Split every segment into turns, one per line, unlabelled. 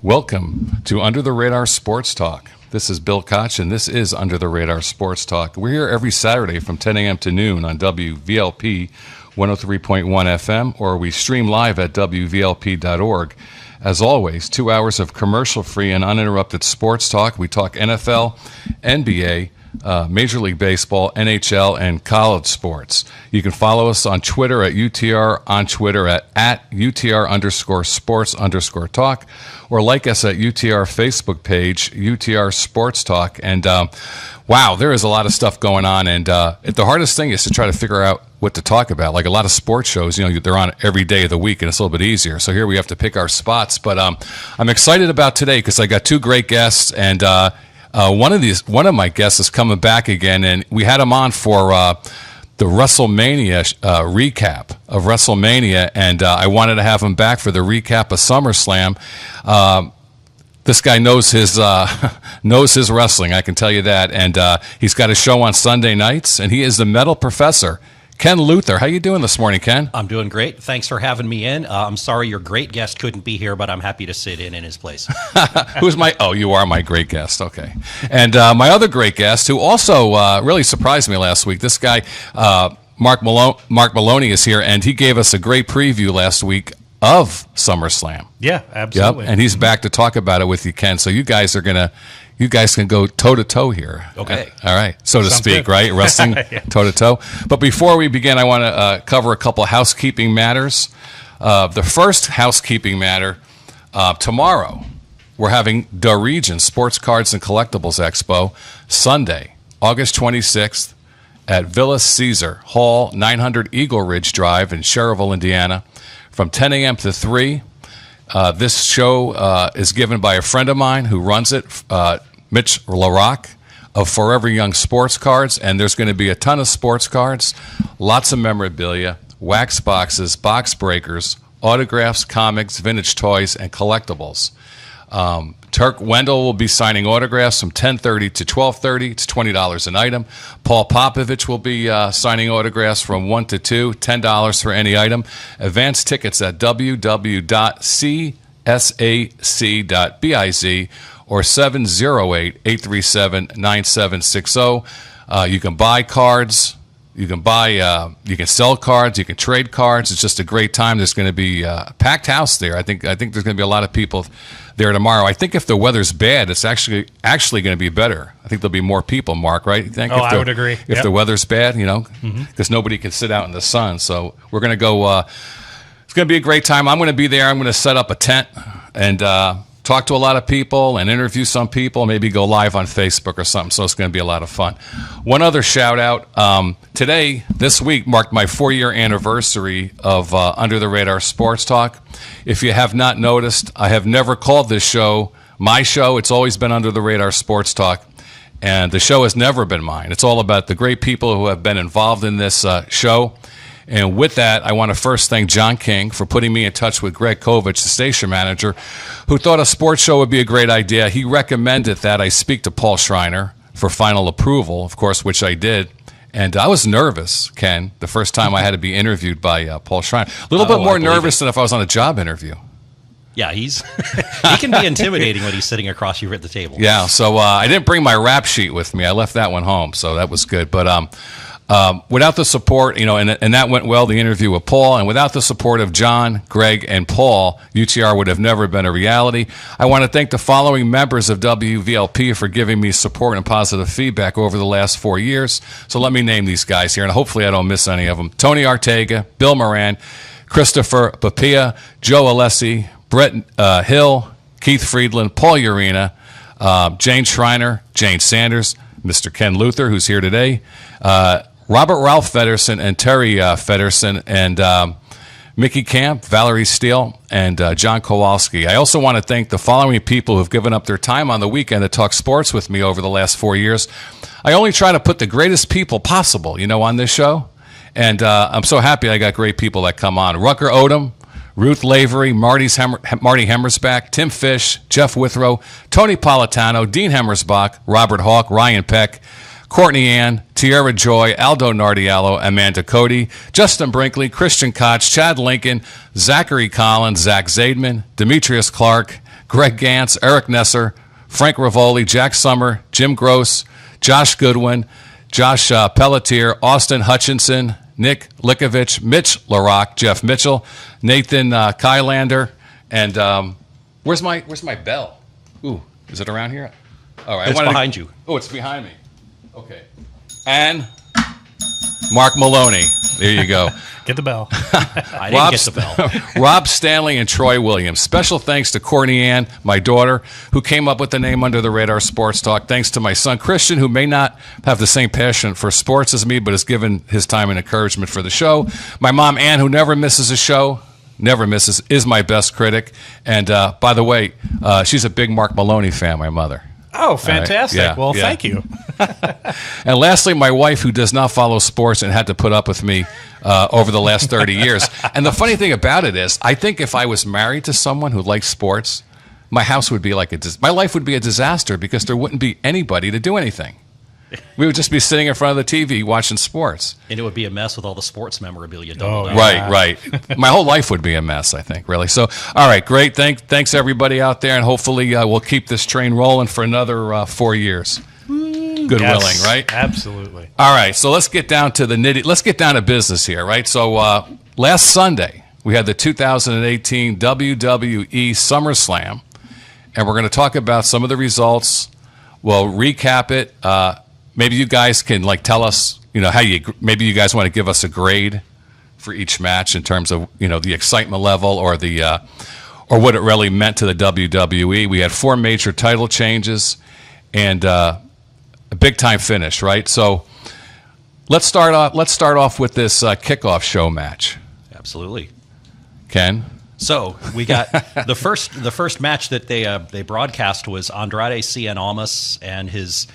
Welcome to Under the Radar Sports Talk. This is Bill Koch, and this is Under the Radar Sports Talk. We're here every Saturday from 10 a.m. to noon on WVLP 103.1 FM, or we stream live at WVLP.org. As always, 2 hours of commercial-free and uninterrupted sports talk. We talk NFL, NBA, Major League Baseball, NHL, and college sports. You can follow us on Twitter at UTR, on Twitter at UTR_sports_talk, or like us at UTR Facebook page, UTR Sports Talk. And wow, there is a lot of stuff going on. And the hardest thing is to try to figure out what to talk about. Like a lot of sports shows, they're on every day of the week, and it's a little bit easier. So here we have to pick our spots. But I'm excited about today because I got two great guests, and one of my guests is coming back again, and we had him on for the WrestleMania recap of WrestleMania, and I wanted to have him back for the recap of SummerSlam. This guy knows his wrestling, I can tell you that, and he's got a show on Sunday nights, and he is the Metal Professor. Ken Luther, how you doing this morning, Ken?
I'm doing great. Thanks for having me in. I'm sorry your great guest couldn't be here, but I'm happy to sit in his place.
Who's my? Oh, you are my great guest. Okay. And my other great guest, who also really surprised me last week, this guy, Mark Maloney, is here, and he gave us a great preview last week of SummerSlam.
Yeah, absolutely.
Yep. And he's back to talk about it with you, Ken. So you guys can go toe-to-toe here.
Okay.
All right, so to speak,
good.
right? Wrestling
Yeah.
toe-to-toe. But before we begin, I want to cover a couple of housekeeping matters. The first housekeeping matter, tomorrow, we're having the Region Sports Cards and Collectibles Expo, Sunday, August 26th, at Villa Caesar Hall, 900 Eagle Ridge Drive in Cherryville, Indiana, from 10 a.m. to 3. This show is given by a friend of mine who runs it, Mitch LaRock of Forever Young Sports Cards, and there's going to be a ton of sports cards, lots of memorabilia, wax boxes, box breakers, autographs, comics, vintage toys, and collectibles. Turk Wendell will be signing autographs from 10:30 to 12:30. It's $20 an item. Paul Popovich will be signing autographs from 1 to 2, $10 for any item. Advance tickets at www.csac.biz or 708-837-9760. You can buy cards. You can sell cards. You can trade cards. It's just a great time. There's going to be a packed house there. I think there's going to be a lot of people there tomorrow. I think if the weather's bad, it's actually going to be better. I think there'll be more people, Mark, right? You think?
I would agree.
If the weather's bad, because nobody can sit out in the sun. So we're going to go. It's going to be a great time. I'm going to be there. I'm going to set up a tent and talk to a lot of people and interview some people, maybe go live on Facebook or something, so it's going to be a lot of fun. One other shout out, this week marked my 4-year anniversary of Under the Radar Sports Talk. If you have not noticed, I have never called this show my show. It's always been Under the Radar Sports Talk, and the show has never been mine. It's all about the great people who have been involved in this show. And with that, I want to first thank John King for putting me in touch with Greg Kovich, the station manager, who thought a sports show would be a great idea. He recommended that I speak to Paul Schreiner for final approval, of course, which I did. And I was nervous, Ken, the first time I had to be interviewed by Paul Schreiner. A little bit more nervous than if I was on a job interview.
Yeah, he can be intimidating when he's sitting across you at the table.
Yeah, so I didn't bring my rap sheet with me. I left that one home, so that was good. But without the support, and that went well, the interview with Paul, and without the support of John, Greg, and Paul, UTR would have never been a reality. I want to thank the following members of WVLP for giving me support and positive feedback over the last 4 years. So let me name these guys here, and hopefully I don't miss any of them. Tony Ortega, Bill Moran, Christopher Papia, Joe Alessi, Brett Hill, Keith Friedland, Paul Urena, Jane Schreiner, Jane Sanders, Mr. Ken Luther, who's here today, Robert Ralph Feddersen and Terry Feddersen, and Mickey Camp, Valerie Steele, and John Kowalski. I also want to thank the following people who have given up their time on the weekend to talk sports with me over the last 4 years. I only try to put the greatest people possible, on this show, and I'm so happy I got great people that come on. Rucker Odom, Ruth Lavery, Marty Hemmersbach, Tim Fish, Jeff Withrow, Tony Politano, Dean Hemmersbach, Robert Hawk, Ryan Peck, Courtney Ann, Tierra Joy, Aldo Nardiello, Amanda Cody, Justin Brinkley, Christian Koch, Chad Lincoln, Zachary Collins, Zach Zaidman, Demetrius Clark, Greg Gantz, Eric Nesser, Frank Rivoli, Jack Summer, Jim Gross, Josh Goodwin, Josh Pelletier, Austin Hutchinson, Nick Likovich, Mitch LaRock, Jeff Mitchell, Nathan Kylander, and where's my bell? Ooh, is it around here? All right,
It's behind you.
Oh, it's behind me. Okay. And Mark Maloney. There you go.
Get the bell.
I didn't get the bell.
Rob Stanley and Troy Williams. Special thanks to Courtney Ann, my daughter, who came up with the name Under the Radar Sports Talk. Thanks to my son Christian, who may not have the same passion for sports as me, but has given his time and encouragement for the show. My mom Ann, who never misses a show, never misses, is my best critic. And by the way, she's a big Mark Maloney fan, my mother.
Oh, fantastic.
Yeah,
well,
yeah.
thank you.
And lastly, my wife, who does not follow sports and had to put up with me over the last 30 years. And the funny thing about it is, I think if I was married to someone who likes sports, my house would be like my life would be a disaster because there wouldn't be anybody to do anything. We would just be sitting in front of the TV watching sports.
And it would be a mess with all the sports memorabilia
Oh,
doubled up.
Right, right. My whole life would be a mess, I think, really. So, all right, great. Thanks everybody out there, and hopefully we'll keep this train rolling for another 4 years. Good
Yes,
willing, right?
Absolutely.
All right, so let's get down to let's get down to business here, right? So last Sunday, we had the 2018 WWE SummerSlam, and we're going to talk about some of the results. We'll recap it. Maybe you guys can tell us, maybe you guys want to give us a grade for each match in terms of, the excitement level or the or what it really meant to the WWE. We had 4 major title changes and a big time finish, right? So let's start off with this kickoff show match.
Absolutely.
Ken?
So we got the first match that they broadcast was Andrade Cien Almas and his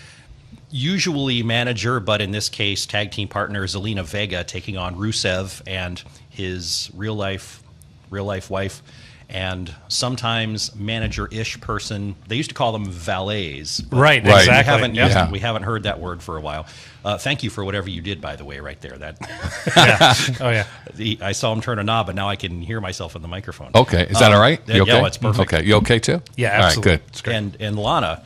usually manager, but in this case tag team partner Zelina Vega taking on Rusev and his real life wife and sometimes manager-ish person. They used to call them valets.
Right,
Right.
exactly.
We haven't heard that word for a while. Thank you for whatever you did, by the way, right there. That
Yeah. Oh, yeah.
I saw him turn a knob, and now I can hear myself in the microphone.
Okay. Is that all right? You okay?
Yeah, it's perfect.
Okay. You okay too?
Yeah,
All right,
absolutely.
good.
It's great.
And Lana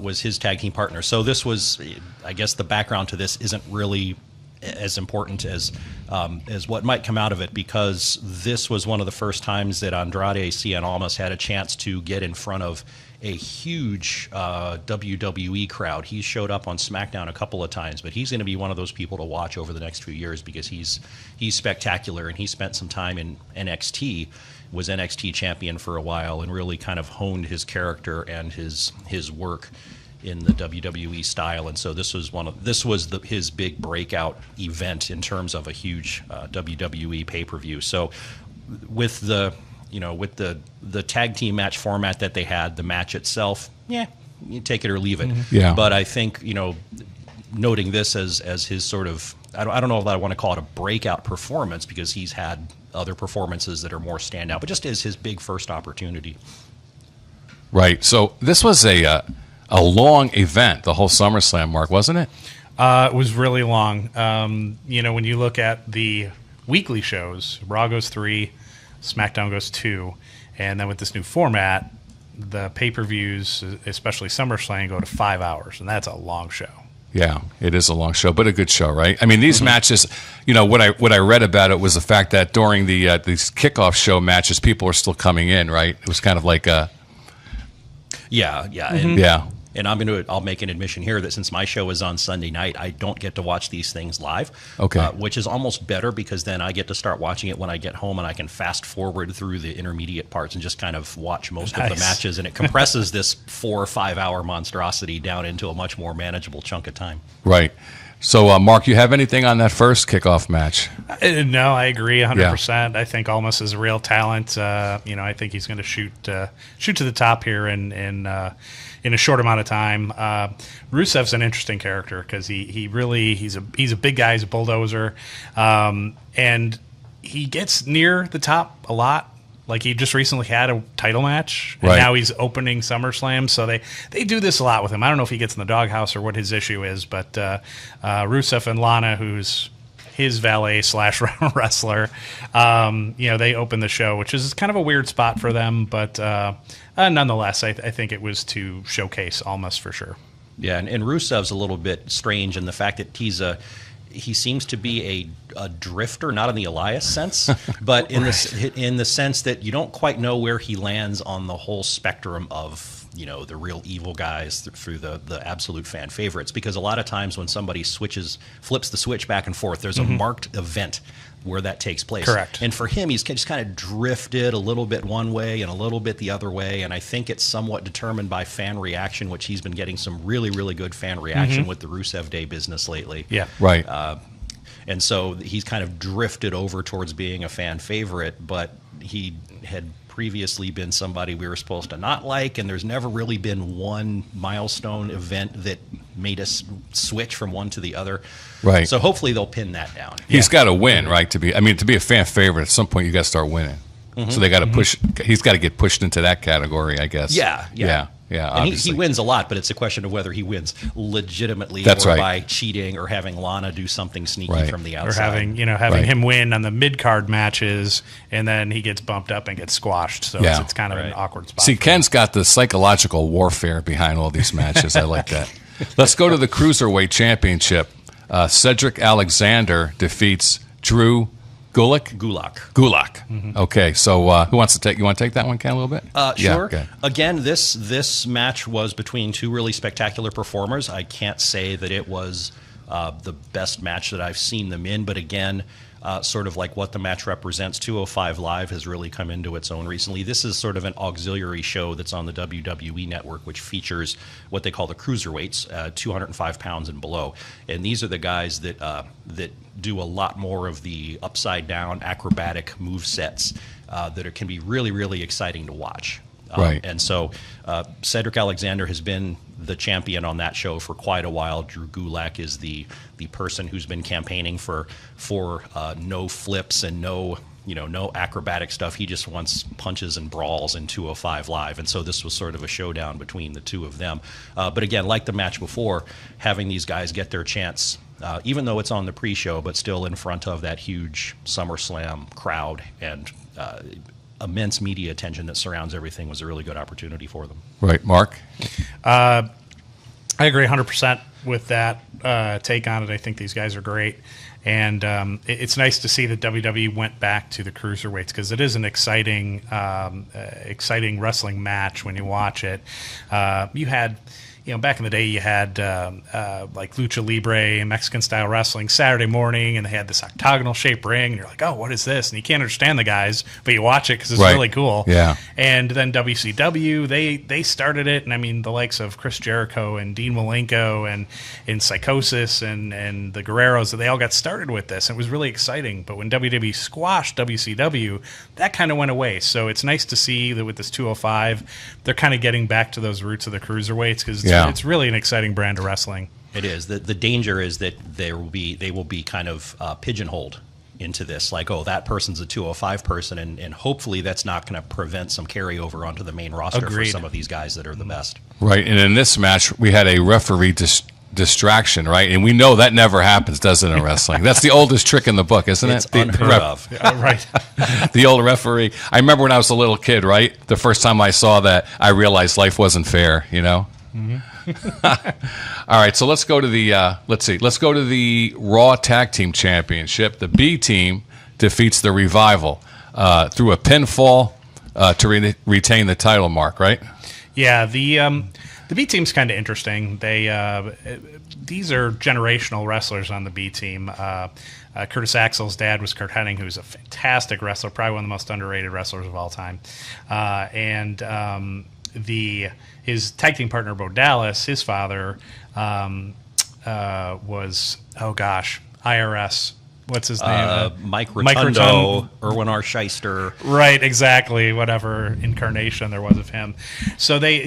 was his tag team partner. So this was, I guess, the background to this isn't really as important as what might come out of it, because this was one of the first times that Andrade Cien Almas had a chance to get in front of a huge WWE crowd. He showed up on SmackDown a couple of times, but he's going to be one of those people to watch over the next few years because he's spectacular, and he spent some time in NXT, was NXT champion for a while, and really kind of honed his character and his work in the WWE style. And so this was his big breakout event in terms of a huge WWE pay-per-view. So with the tag team match format that they had, the match itself, you take it or leave it.
Mm-hmm. Yeah.
But I think, noting this as his sort of, I don't know if I want to call it a breakout performance, because he's had other performances that are more standout, but just as his big first opportunity.
Right. So this was a long event, the whole SummerSlam, Mark, wasn't it?
It was really long. When you look at the weekly shows, Raw goes 3, SmackDown goes 2, and then with this new format, the pay-per-views, especially SummerSlam, go to 5 hours, and that's a long show.
Yeah, it is a long show, but a good show, right? I mean, these matches, what I read about it was the fact that during these kickoff show matches, people were still coming in, right? It was kind of like a...
Yeah.
Yeah.
And I'll make an admission here that since my show is on Sunday night, I don't get to watch these things live.
Okay.
Which is almost better, because then I get to start watching it when I get home, and I can fast forward through the intermediate parts and just kind of watch most of the matches. And it compresses this 4 or 5 hour monstrosity down into a much more manageable chunk of time.
Right. So, Mark, you have anything on that first kickoff match?
No, I agree 100%. I think Almas is a real talent. I think he's going to shoot to the top here in a short amount of time. Rusev's an interesting character because he's a big guy, he's a bulldozer, and he gets near the top a lot. Like he just recently had a title match, and
Right.
now he's opening SummerSlam. So they do this a lot with him. I don't know if he gets in the doghouse or what his issue is, but Rusev and Lana, who's his valet / wrestler, they open the show, which is kind of a weird spot for them, but nonetheless, I think it was to showcase Almas for sure.
Yeah, and Rusev's a little bit strange in the fact that he seems to be a drifter, not in the Elias sense, but in the sense that you don't quite know where he lands on the whole spectrum of the real evil guys through the absolute fan favorites. Because a lot of times when somebody flips the switch back and forth, there's a marked event where that takes place.
Correct.
And for him, he's just kind of drifted a little bit one way and a little bit the other way. And I think it's somewhat determined by fan reaction, which he's been getting some really, really good fan reaction with the Rusev Day business lately.
Yeah.
Right.
And so he's kind of drifted over towards being a fan favorite, but he had previously been somebody we were supposed to not like, and there's never really been one milestone event that made us switch from one to the other.
Right.
So hopefully they'll pin that down.
He's got to win, right? To be a fan favorite, at some point you got to start winning. So they got to push. He's got to get pushed into that category, I guess.
Yeah.
And
he wins a lot, but it's a question of whether he wins legitimately
That's
or
right.
by cheating or having Lana do something sneaky
Right.
from the
Or
outside.
having him win on the mid-card matches, and then he gets bumped up and gets squashed. So
Yeah.
it's kind of an
Right.
awkward spot.
See,
for him.
Ken's got the psychological warfare behind all these matches. I like that. Let's go to the Cruiserweight Championship. Cedric Alexander defeats Drew Gulak.
Gulak.
Okay, so who wants to take? You want to take that one, Ken, a little bit?
Sure.
Okay.
Again, this match was between two really spectacular performers. I can't say that it was the best match that I've seen them in, but again, sort of like what the match represents, 205 Live has really come into its own recently. This is sort of an auxiliary show that's on the WWE Network, which features what they call the cruiserweights, 205 pounds and below. And these are the guys that do a lot more of the upside-down acrobatic move sets that can be really, really exciting to watch.
Right.
And so Cedric Alexander has been the champion on that show for quite a while. Drew Gulak is the person who's been campaigning for no flips and no acrobatic stuff. He just wants punches and brawls in 205 Live. And so this was sort of a showdown between the two of them. But again, like the match before, having these guys get their chance, even though it's on the pre-show, but still in front of that huge SummerSlam crowd and immense media attention that surrounds everything, was a really good opportunity for them.
Right, Mark.
I agree 100% with that take on it. I think these guys are great. And it's nice to see that WWE went back to the cruiserweights, because it is an exciting wrestling match when you watch it. You had, back in the day, you had like Lucha Libre, Mexican-style wrestling, Saturday morning, and they had this octagonal-shaped ring, and you're like, oh, what is this? And you can't understand the guys, but you watch it because it's
Right.
really cool.
Yeah.
And then WCW, they started it, and I mean, the likes of Chris Jericho and Dean Malenko and in Psychosis and the Guerreros, they all got started with this. It was really exciting. But when WWE squashed WCW, that kind of went away. So it's nice to see that with this 205, they're kind of getting back to those roots of the cruiserweights, because it's really an exciting brand of wrestling.
It is. The danger is that they will be kind of pigeonholed into this, like, oh, that person's a 205 person, and hopefully that's not going to prevent some carryover onto the main roster
Agreed.
for some of these guys that are the best.
Right, and in this match, we had a referee distraction, right? And we know that never happens, does it, in wrestling? That's the oldest trick in the book, isn't
It's
it?
unheard of.
Yeah, right.
The old referee. I remember when I was a little kid, right? The first time I saw that, I realized life wasn't fair, All right, so let's go to the Raw Tag Team Championship. The B team defeats the Revival through a pinfall to retain the title, Mark, right?
Yeah, the B team's kind of interesting. These are generational wrestlers on the B team. Curtis Axel's dad was Kurt Hennig, who's a fantastic wrestler, probably one of the most underrated wrestlers of all time. His tag team partner, Bo Dallas, his father was, IRS. What's his name?
Mike
Mike
Rotundo, Erwin R. Shyster.
Right, exactly. Whatever incarnation there was of him. So they,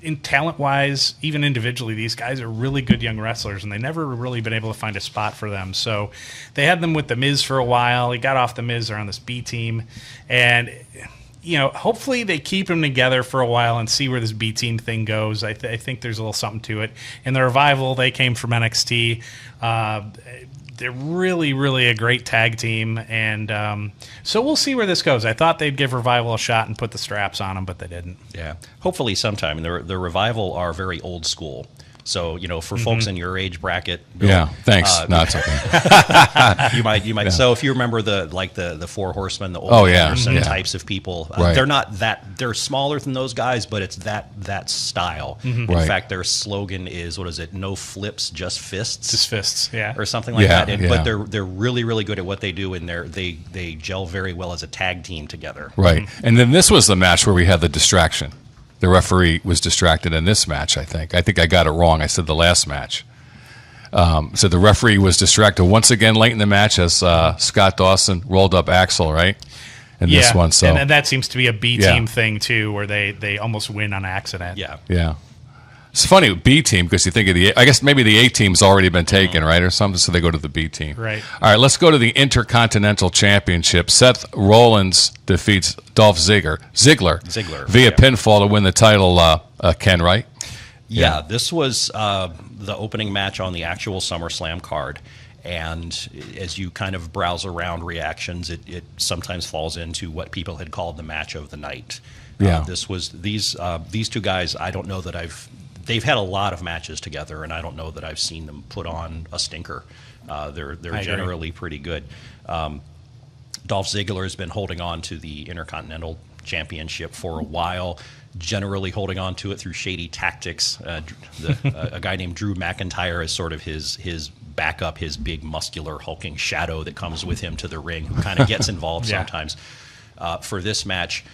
in talent-wise, even individually, these guys are really good young wrestlers, and they never really been able to find a spot for them. So they had them with The Miz for a while. He got off The Miz. They're on this B team. And, hopefully they keep them together for a while and see where this B team thing goes. I think there's a little something to it. In the Revival, they came from NXT. They're really, really a great tag team, and so we'll see where this goes. I thought they'd give Revival a shot and put the straps on them, but they didn't.
Yeah, hopefully sometime. The Revival are very old school. So, for folks in your age bracket, Bill,
Yeah, thanks. No, it's okay.
you might. Yeah. So, if you remember the Four Horsemen, the old Anderson types of people,
Right.
they're not that. They're smaller than those guys, but it's that style. In
Right.
fact, their slogan is, what is it? No flips, just fists.
Just fists, yeah,
or something like
Yeah,
that.
yeah.
But they're really, really good at what they do, and they gel very well as a tag team together.
Right. And then this was the match where we had the distraction. The referee was distracted in this match, I think. I think I got it wrong. I said the last match. So the referee was distracted once again late in the match as Scott Dawson rolled up Axel, right? In this one. So
and that seems to be a B team thing, too, where they almost win on accident.
Yeah.
Yeah. It's funny with B team because you think of I guess maybe the A team's already been taken, right, or something, so they go to the B team.
Right.
All right, let's go to the Intercontinental Championship. Seth Rollins defeats Dolph Ziggler via pinfall to win the title. Ken, right?
Yeah, this was the opening match on the actual SummerSlam card. And as you kind of browse around reactions, it sometimes falls into what people had called the match of the night.
Yeah.
This was these two guys. I don't know that they've had a lot of matches together, and I don't know that I've seen them put on a stinker. They're generally pretty good. Dolph Ziggler has been holding on to the Intercontinental Championship for a while, generally holding on to it through shady tactics. A guy named Drew McIntyre is sort of his backup, his big muscular hulking shadow that comes with him to the ring, who kind of gets involved sometimes. For this match,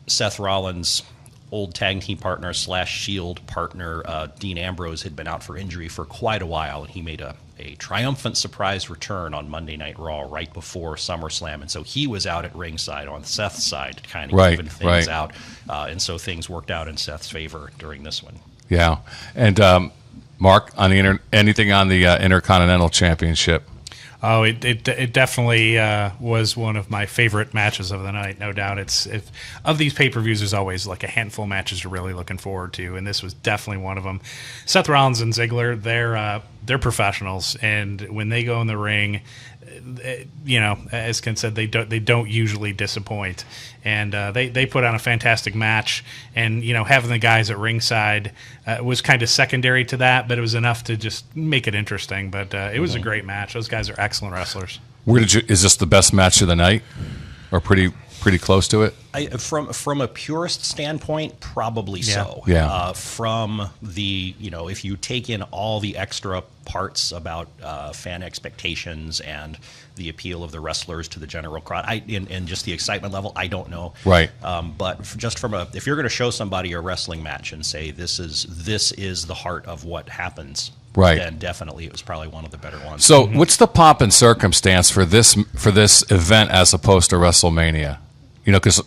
Seth Rollins' old tag team partner / Shield partner, Dean Ambrose, had been out for injury for quite a while, and he made a triumphant surprise return on Monday Night Raw right before SummerSlam, and so he was out at ringside on Seth's side to kind of even things out, and so things worked out in Seth's favor during this one.
Yeah. And Mark, on the anything on the Intercontinental Championship?
Oh, it definitely was one of my favorite matches of the night, no doubt. Of these pay-per-views, there's always like a handful of matches you're really looking forward to, and this was definitely one of them. Seth Rollins and Ziggler, they're professionals, and when they go in the ring, as Ken said, they don't usually disappoint, and they put on a fantastic match. And having the guys at ringside was kind of secondary to that, but it was enough to just make it interesting. But it was a great match. Those guys are excellent wrestlers.
Is this the best match of the night, or pretty close to it?
From a purist standpoint, probably so.
Yeah.
From the, if you take in all the extra parts about fan expectations and the appeal of the wrestlers to the general crowd, and just the excitement level, I don't know.
Right.
But just if you're going to show somebody a wrestling match and say this is the heart of what happens,
right,
then definitely it was probably one of the better ones.
So, what's the pomp and circumstance for this event as opposed to WrestleMania? Because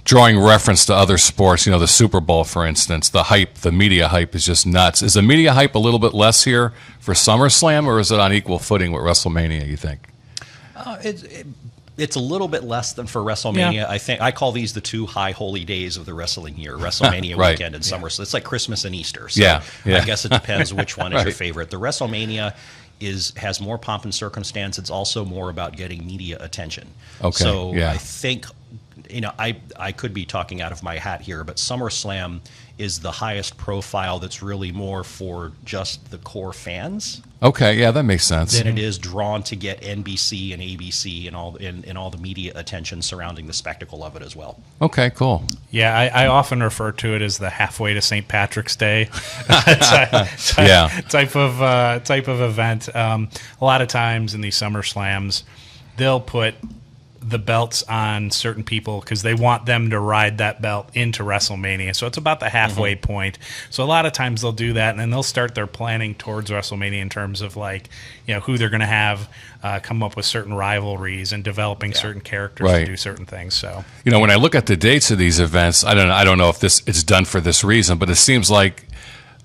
drawing reference to other sports, the Super Bowl, for instance, the media hype is just nuts. Is the media hype a little bit less here for SummerSlam, or is it on equal footing with WrestleMania, you think?
It's a little bit less than for WrestleMania. Yeah. I think I call these the two high holy days of the wrestling year: WrestleMania weekend and SummerSlam. It's like Christmas and Easter. So I guess it depends which one is your favorite. The WrestleMania has more pomp and circumstance. It's also more about getting media attention.
Okay.
So I think, I could be talking out of my hat here, but SummerSlam is the highest profile that's really more for just the core fans.
Okay, yeah, that makes sense.
Than it is drawn to get NBC and ABC and all the media attention surrounding the spectacle of it as well.
Okay, cool.
Yeah, I often refer to it as the halfway to St. Patrick's Day type of event. A lot of times in these SummerSlams, they'll put the belts on certain people because they want them to ride that belt into WrestleMania. So it's about the halfway point. So a lot of times they'll do that, and then they'll start their planning towards WrestleMania in terms of like, you know, who they're going to have come up with certain rivalries and developing certain characters to do certain things. So,
you know, when I look at the dates of these events, I don't know if it's done for this reason, but it seems like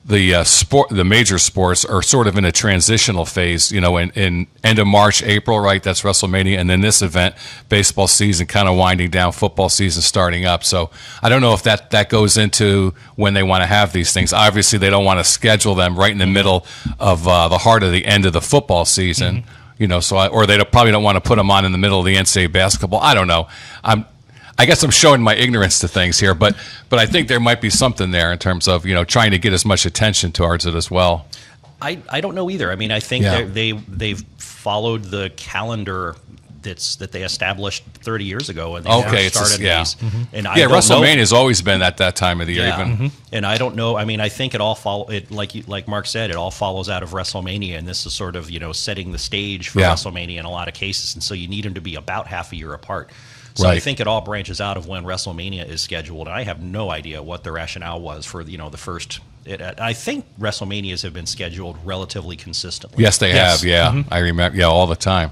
the major sports are sort of in a transitional phase, you know, in end of March, April, right? That's WrestleMania. And then this event, baseball season kind of winding down, football season starting up. So I don't know if that goes into when they want to have these things. Obviously, they don't want to schedule them right in the middle of the heart of the end of the football season, you know, or they probably don't want to put them on in the middle of the NCAA basketball. I don't know. I guess I'm showing my ignorance to things here, but I think there might be something there in terms of, you know, trying to get as much attention towards it as well.
I don't know either. I mean, I think they've followed the calendar that they established 30 years ago, and they started these. And
WrestleMania has always been at that time of the year, even.
And I don't know. I mean, I think it all like Mark said, it all follows out of WrestleMania, and this is sort of, you know, setting the stage for WrestleMania in a lot of cases, and so you need them to be about half a year apart. So I think it all branches out of when WrestleMania is scheduled. I have no idea what the rationale was for, you know, the first. I think WrestleManias have been scheduled relatively consistently.
Yes, they have. Yeah, I remember. Yeah, all the time.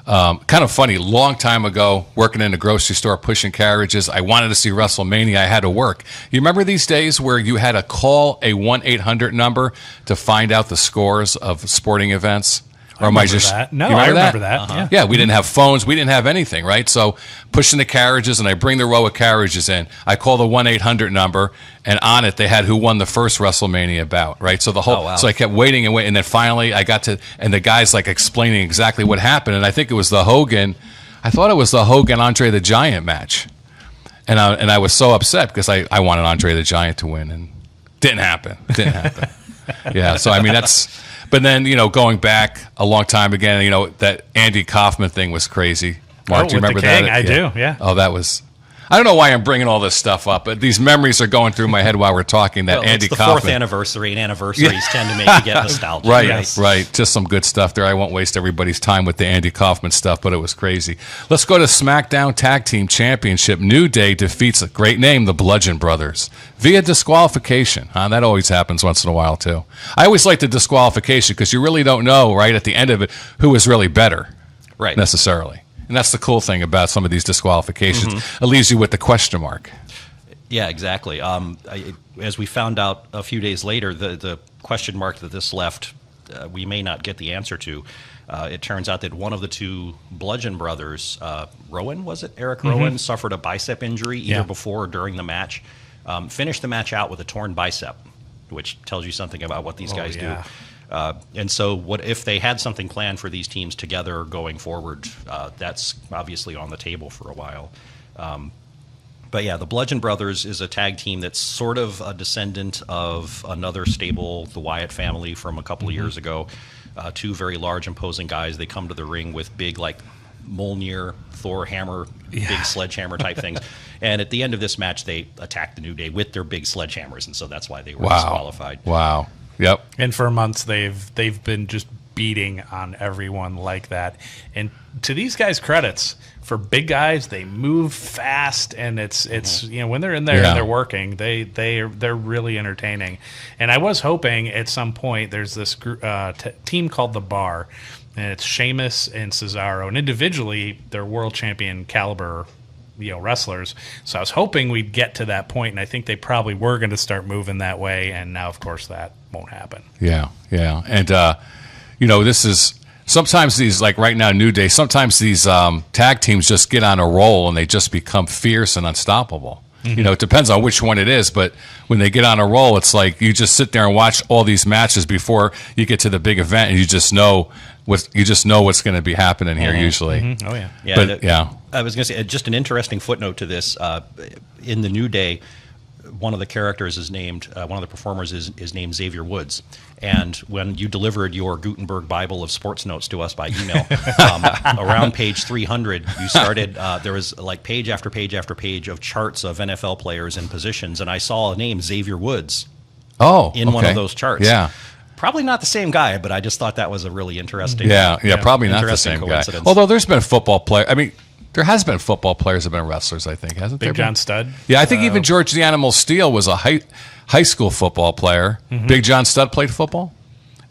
Kind of funny. Long time ago, working in a grocery store, pushing carriages. I wanted to see WrestleMania. I had to work. You remember these days where you had to call a 1-800 number to find out the scores of sporting events? Or am I just
that? No, I remember that.
Yeah, we didn't have phones. We didn't have anything, right? So pushing the carriages, and I bring the row of carriages in. I call the 1-800 number, and on it they had who won the first WrestleMania bout, right? So the whole, so I kept waiting and waiting, and then finally I got to, and the guy's like explaining exactly what happened, and I think it was the Hogan. I thought it was the Hogan Andre the Giant match, and I was so upset because I wanted Andre the Giant to win, and didn't happen. Yeah, so I mean that's. But then, you know, going back a long time again, you know, that Andy Kaufman thing was crazy. Mark, do you remember that?
I do, yeah.
Oh, that was... I don't know why I'm bringing all this stuff up, but these memories are going through my head while we're talking. That Andy Kaufman.
It's the 4th anniversary, and anniversaries tend to make you get nostalgic.
Right. Just some good stuff there. I won't waste everybody's time with the Andy Kaufman stuff, but it was crazy. Let's go to SmackDown Tag Team Championship. New Day defeats a great name, the Bludgeon Brothers, via disqualification. That always happens once in a while, too. I always like the disqualification because you really don't know, right, at the end of it, who is really better, necessarily. And that's the cool thing about some of these disqualifications. It leaves you with the question mark.
Yeah, exactly. As we found out a few days later, the question mark that this left, we may not get the answer to. It turns out that one of the two Bludgeon brothers, Rowan, was it? Eric Rowan, suffered a bicep injury either before or during the match. Finished the match out with a torn bicep, which tells you something about what these guys do. And so what if they had something planned for these teams together going forward? That's obviously on the table for a while. But yeah, the Bludgeon Brothers is a tag team that's sort of a descendant of another stable, the Wyatt family from a couple of years ago. Two very large, imposing guys. They come to the ring with big, like, Mjolnir, Thor hammer, big sledgehammer type things. And at the end of this match, they attacked the New Day with their big sledgehammers, and so that's why they were disqualified.
Wow. Yep.
And for months they've been just beating on everyone like that. And to these guys' credits, for big guys, they move fast, and it's you know, when they're in there and they're working, they're really entertaining. And I was hoping at some point there's this team called the Bar, and it's Sheamus and Cesaro, and individually they're world champion caliber, you know, wrestlers. So I was hoping we'd get to that point, and I think they probably were going to start moving that way, and now of course that won't happen.
Yeah. And you know, this is sometimes these, like right now, New Day, sometimes these tag teams just get on a roll and they just become fierce and unstoppable. You know, it depends on which one it is, but when they get on a roll, it's like you just sit there and watch all these matches before you get to the big event, and you just know what's going to be happening here usually.
Oh yeah.
But, I was going to say just an interesting footnote to this. In the New Day, one of the characters is named, one of the performers is named Xavier Woods. And when you delivered your Gutenberg Bible of sports notes to us by email, around page 300, you started, there was like page after page after page of charts of NFL players and positions, and I saw a name, Xavier Woods, in one of those charts.
Yeah.
Probably not the same guy, but I just thought that was a really interesting
probably not the same guy. Although there's been football players. I mean, There has been football players have been wrestlers, I think, hasn't there?
Big John Studd.
Yeah, I think even George the Animal Steele was a high school football player. Big John Studd played football?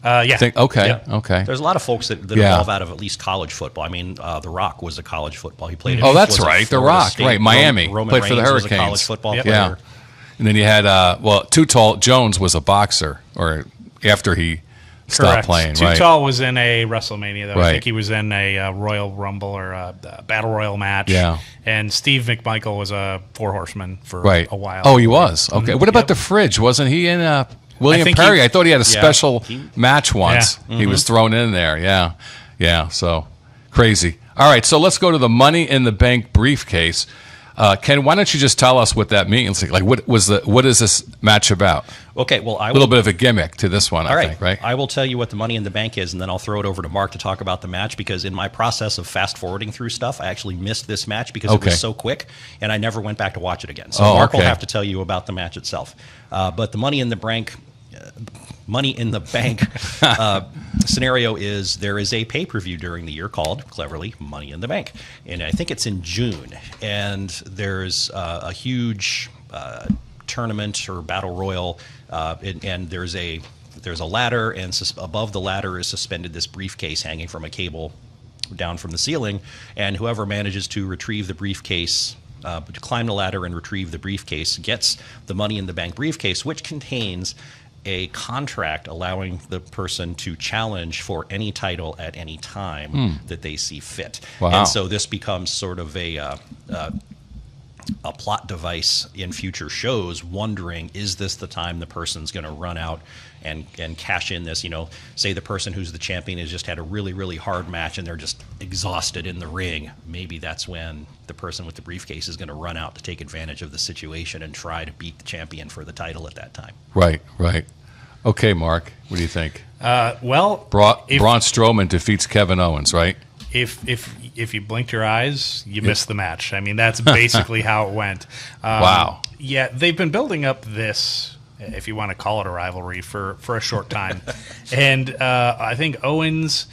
Yeah.
Okay.
There's a lot of folks that evolve out of at least college football. I mean, The Rock was a college football. He played.
Oh, that's
was at
right. The
Florida
Rock,
State.
right? Miami
Roman
played for the
Reigns was a
Hurricanes.
college football
Yep.
player.
Yeah. And then you had Too Tall Jones was a boxer, or after he stopped
Correct.
playing.
Too
right.
Tall was in a WrestleMania, though.
Right.
I think he was in a Royal Rumble or a Battle Royal match.
Yeah.
And Steve McMichael was a Four Horseman for
Right.
a while.
Oh, he was. Okay. What about
Yep.
the Fridge? Wasn't he in William
think
Perry?
he-
I thought he had a special match once.
Yeah.
He was thrown in there. Yeah. Yeah. So crazy. All right. So let's go to the Money in the Bank briefcase. Ken, why don't you just tell us what that means? Like, what is this match about?
Okay, well,
A little bit of a gimmick to this one,
All
I think, right?
I will tell you what the Money in the Bank is, and then I'll throw it over to Mark to talk about the match, because in my process of fast forwarding through stuff, I actually missed this match because it
Okay.
was so quick, and I never went back to watch it again. So
Oh,
Mark will
okay.
have to tell you about the match itself. But the Money in the Bank. Money in the Bank scenario is there is a pay-per-view during the year called, cleverly, Money in the Bank. And I think it's in June. And there's a huge tournament or battle royal, and there's a ladder, and above the ladder is suspended this briefcase hanging from a cable down from the ceiling. And whoever manages to retrieve the briefcase, to climb the ladder and retrieve the briefcase, gets the Money in the Bank briefcase, which contains a contract allowing the person to challenge for any title at any time that they see fit.
Wow.
And so this becomes sort of a plot device in future shows, wondering, is this the time the person's going to run out and cash in this? You know, say the person who's the champion has just had a really, really hard match and they're just exhausted in the ring. Maybe that's when the person with the briefcase is going to run out to take advantage of the situation and try to beat the champion for the title at that time.
Right. Okay, Mark, what do you think?
Well,
Braun
if-
Strowman defeats Kevin Owens, right?
If you blinked your eyes, you missed the match. I mean, that's basically how it went.
Wow.
Yeah, they've been building up this, if you want to call it a rivalry, for a short time. And I think Owens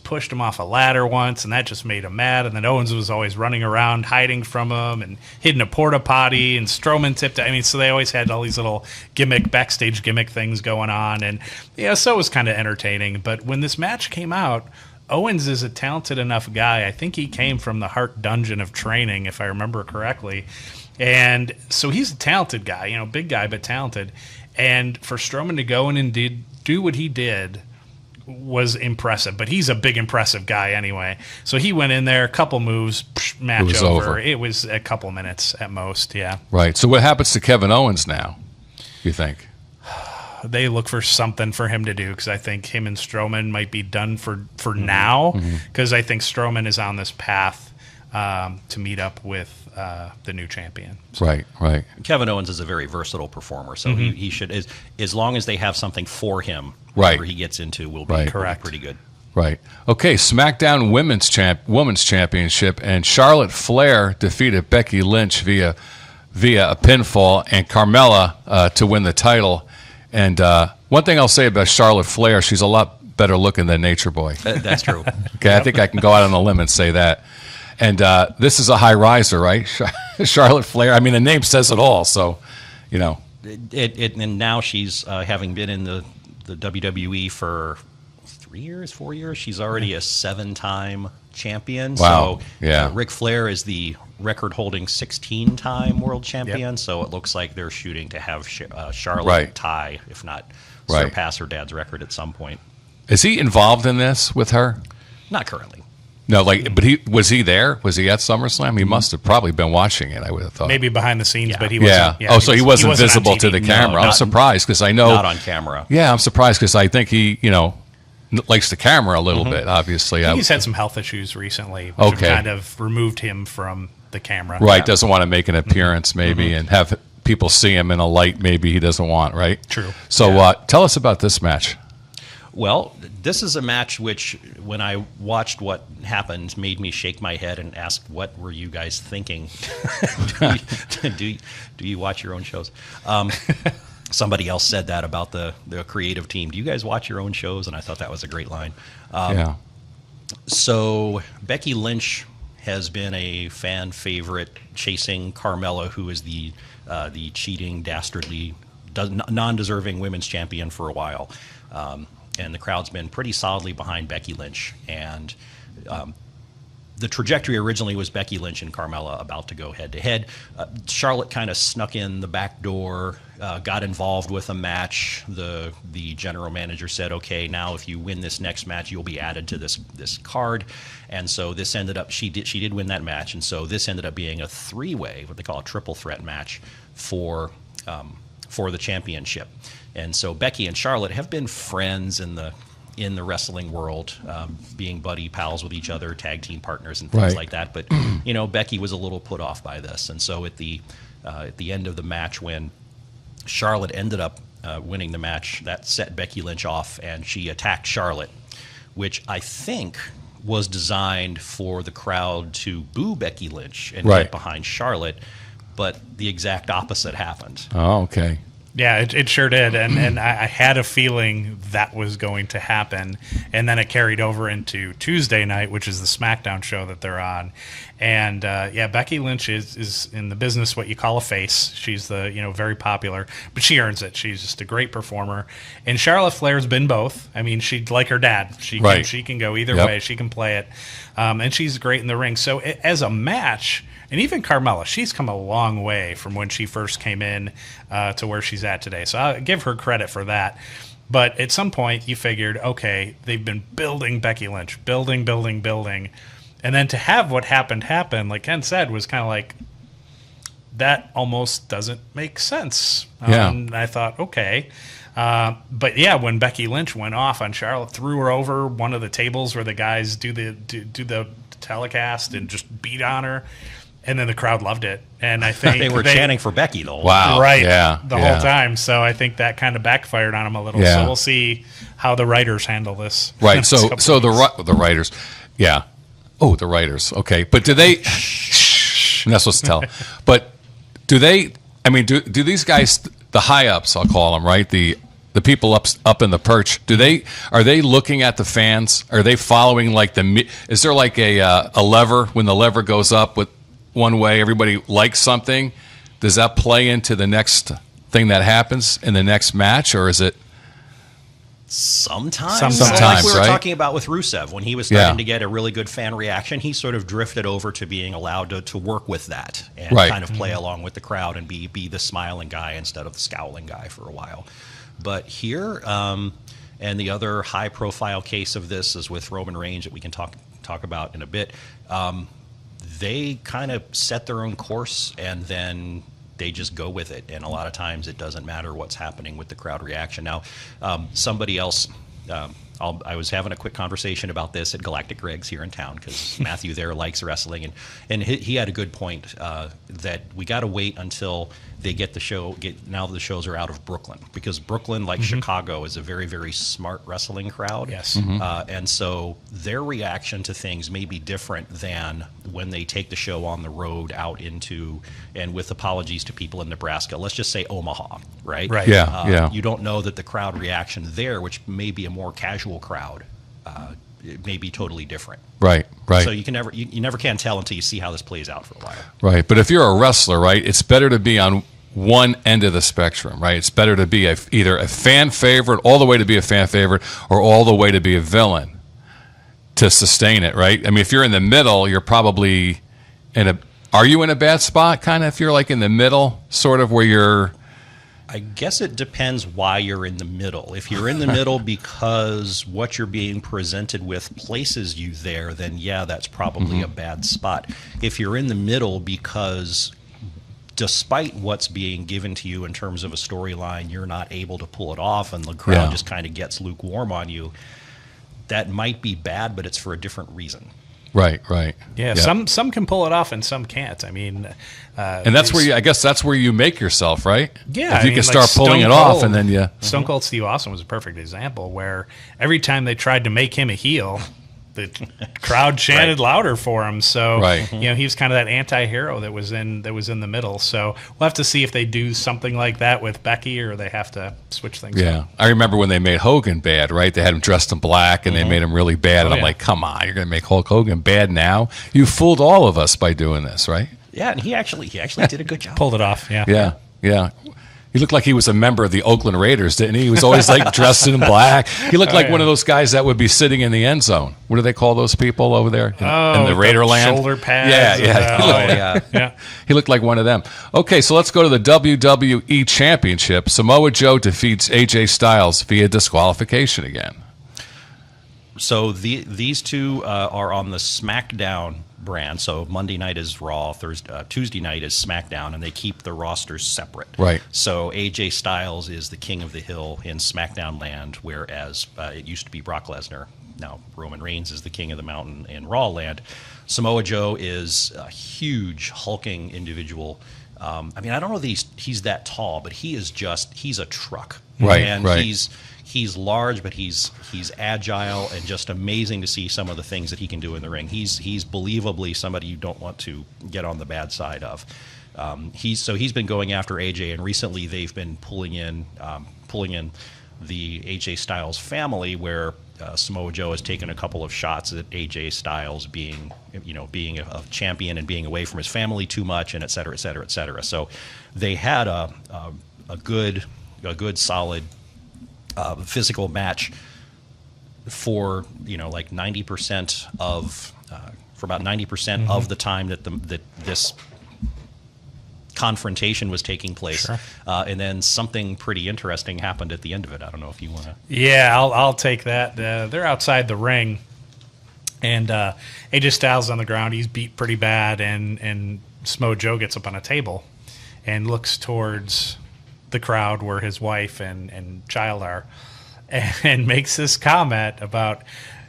pushed him off a ladder once, and that just made him mad. And then Owens was always running around, hiding from him, and hid in a porta potty. And Strowman tipped. I mean, so they always had all these little backstage gimmick things going on, and so it was kind of entertaining. But when this match came out, Owens is a talented enough guy. I think he came from the Hart Dungeon of training, if I remember correctly. And so he's a talented guy, big guy, but talented. And for Strowman to go in and do what he did was impressive. But he's a big, impressive guy anyway. So he went in there, a couple moves, match
It was over.
It was a couple minutes at most, yeah.
Right. So what happens to Kevin Owens now, you think?
They look for something for him to do, because I think him and Strowman might be done for now, because I think Strowman is on this path to meet up with the new champion. So,
Right.
Kevin Owens is a very versatile performer, so he should, as long as they have something for him,
Right.
whatever he gets into will be
Right.
Correct.
pretty good.
Right. Okay, SmackDown Women's Championship, and Charlotte Flair defeated Becky Lynch via a pinfall, and Carmella to win the title. And one thing I'll say about Charlotte Flair, she's a lot better looking than Nature Boy.
That's true.
Okay, I think I can go out on a limb and say that. And this is a high riser, right? Charlotte Flair. I mean, the name says it all. So,
And now she's having been in the WWE for 4 years. She's already a 7-time champion.
Wow.
So
Yeah.
Ric Flair is the record-holding 16-time world champion.
Yep.
So it looks like they're shooting to have Charlotte
Right.
tie, if not
Right.
surpass her dad's record at some point.
is he involved in this with her?
Not currently.
No, but was he there? Was he at SummerSlam? He must have probably been watching it, I would have thought.
maybe behind the scenes,
Yeah.
but he
Yeah.
wasn't.
So he wasn't
on
visible to
TV.
the
No,
camera. I'm
not-
surprised because I know.
Not on camera.
Yeah, I'm surprised because I think he, likes the camera a little bit. Obviously,
I think he's had some health issues recently, which
Okay.
have kind of removed him from the camera.
right? Doesn't want to make an appearance, maybe, and have people see him in a light maybe he doesn't want. Right.
True.
So tell us about this match.
Well, this is a match which, when I watched what happened, made me shake my head and ask, what were you guys thinking? do you watch your own shows? Somebody else said that about the creative team. Do you guys watch your own shows? And I thought that was a great line.
Yeah.
So Becky Lynch has been a fan favorite, chasing Carmella, who is the cheating, dastardly, non-deserving women's champion for a while. And the crowd's been pretty solidly behind Becky Lynch. And the trajectory originally was Becky Lynch and Carmella about to go head-to-head. Charlotte kind of snuck in the back door, got involved with a match. The general manager said, okay, now if you win this next match, you'll be added to this card. And so this ended up, she did win that match. And so this ended up being a three-way, what they call a triple threat match for the championship. And so Becky and Charlotte have been friends in the wrestling world, being buddy pals with each other, tag team partners and things like that. But Becky was a little put off by this, and so at the end of the match, when Charlotte ended up winning the match, that set Becky Lynch off, and she attacked Charlotte, which I think was designed for the crowd to boo Becky Lynch and get behind Charlotte, but the exact opposite happened.
Oh, okay.
Yeah, it sure did, and I had a feeling that was going to happen, and then it carried over into Tuesday night, which is the SmackDown show that they're on, and Becky Lynch is in the business what you call a face. She's the very popular, but she earns it. She's just a great performer, and Charlotte Flair's been both. I mean, she like her dad. She can go either way. She can play it, and she's great in the ring. So as a match. And even Carmella, she's come a long way from when she first came in to where she's at today. So I'll give her credit for that. But at some point, you figured, okay, they've been building Becky Lynch, building. And then to have what happened happen, like Ken said, was kind of like, that almost doesn't make sense. And I thought, okay. But yeah, when Becky Lynch went off on Charlotte, threw her over one of the tables where the guys do the telecast and just beat on her. And then the crowd loved it, and I think
they were chanting for Becky the whole
time.
Wow,
whole time. So I think that kind of backfired on them a little. Yeah. So we'll see how the writers handle this.
Right. So the writers, yeah. Oh, the writers. Okay, but do they? Shh, not supposed to tell. But do they? I mean, do these guys, the high ups, I'll call them, right? The people up in the perch, are they looking at the fans? Are they following is there like a lever when the lever goes up with one way, everybody likes something? Does that play into the next thing that happens in the next match, or is it?
Sometimes like we were talking about with Rusev, when he was starting to get a really good fan reaction, he sort of drifted over to being allowed to work with that and kind of play along with the crowd and be the smiling guy instead of the scowling guy for a while. But here, and the other high-profile case of this is with Roman Reigns that we can talk about in a bit. They kind of set their own course, and then they just go with it. And a lot of times it doesn't matter what's happening with the crowd reaction. Now, somebody else, I was having a quick conversation about this at Galactic Greg's here in town, because Matthew there likes wrestling, and he had a good point that we got to wait until they get the show. Now the shows are out of Brooklyn, because Brooklyn, like Chicago, is a very, very smart wrestling crowd.
Yes,
and so their reaction to things may be different than when they take the show on the road out into, and with apologies to people in Nebraska, let's just say Omaha, right?
Right.
Yeah.
You don't know that the crowd reaction there, which may be a more casual crowd, it may be totally different.
Right.
So you never can tell until you see how this plays out for a while.
Right. But if you're a wrestler, right, it's better to be on one end of the spectrum, right? It's better to be either a fan favorite, all the way to be a fan favorite, or all the way to be a villain to sustain it, right? I mean, if you're in the middle, you're probably are you in a bad spot, kind of, if you're like in the middle, sort of where you're...
I guess it depends why you're in the middle. If you're in the middle because what you're being presented with places you there, then yeah, that's probably a bad spot. If you're in the middle because despite what's being given to you in terms of a storyline, you're not able to pull it off and the crowd just kind of gets lukewarm on you, that might be bad, but it's for a different reason.
Right.
Yeah, some can pull it off and some can't. I mean,
and that's where I guess that's where you make yourself, right?
Yeah,
if you can start pulling it off, and then
Stone Cold Steve Austin was a perfect example where every time they tried to make him a heel, the crowd chanted louder for him. So
Right.
he was kind of that anti-hero that was in the middle. So we'll have to see if they do something like that with Becky, or they have to switch things
Yeah,
up.
I remember when they made Hogan bad, right? They had him dressed in black, and they made him really bad. And I'm
yeah.
like, come on, you're going to make Hulk Hogan bad now? You fooled all of us by doing this, right?
Yeah, and he actually did a good job.
Pulled it off.
Yeah. He looked like he was a member of the Oakland Raiders, didn't he? He was always like dressed in black. He looked like one of those guys that would be sitting in the end zone. What do they call those people over there in the Raiderland?
Shoulder pads.
Yeah. He looked like one of them. Okay, so let's go to the WWE Championship. Samoa Joe defeats AJ Styles via disqualification again.
So these two are on the SmackDown brand. So Monday night is Raw, Tuesday night is SmackDown, and they keep the rosters separate.
Right.
So AJ Styles is the king of the hill in SmackDown land, whereas it used to be Brock Lesnar. Now Roman Reigns is the king of the mountain in Raw land. Samoa Joe is a huge, hulking individual. I mean, I don't know that he's that tall, but he's a truck.
Right,
and
right.
He's large, but he's agile, and just amazing to see some of the things that he can do in the ring. He's believably somebody you don't want to get on the bad side of. He's been going after AJ, and recently they've been pulling in the AJ Styles family, where Samoa Joe has taken a couple of shots at AJ Styles being a champion and being away from his family too much, and et cetera, et cetera, et cetera. So they had a good solid physical match for like 90% of for about 90% of the time that this confrontation was taking place.
Sure.
And then something pretty interesting happened at the end of it. I don't know if you want to.
Yeah, I'll take that. They're outside the ring, and AJ Styles on the ground. He's beat pretty bad, and Samoa Joe gets up on a table and looks towards the crowd where his wife and child are, and makes this comment about,